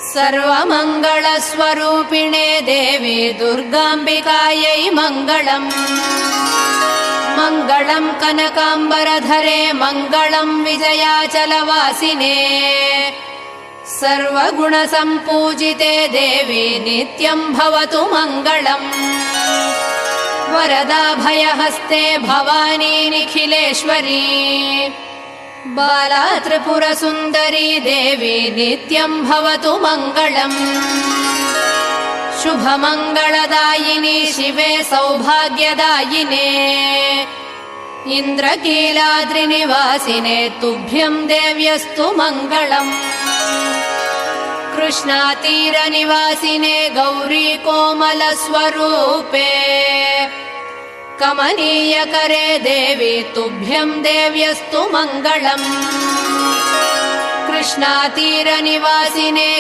सर्वमङ्गलस्वरूपिणे देवी दुर्गाम्बिकायै मङ्गलम्। मङ्गलम् कनकाम्बरधरे मङ्गलम् विजयाचलवासिने। सर्वगुणसम्पूजिते देवी नित्यम् भवतु मङ्गलम्। वरदाभयहस्ते भवानी निखिलेश्वरी। बाला त्रिपुरसुन्दरी देवी नित्यम् भवतु मङ्गलम्। शुभमङ्गलदायिनी शिवे सौभाग्यदायिने। इन्द्रकीलाद्रिनिवासिने तुभ्यम् देव्यस्तु मङ्गलम्। कृष्णातीरनिवासिने गौरी कोमलस्वरूपे। कमनीयकरे देवी तुभ्यम् देव्यस्तु मङ्गलम्। कृष्णातीरनिवासिने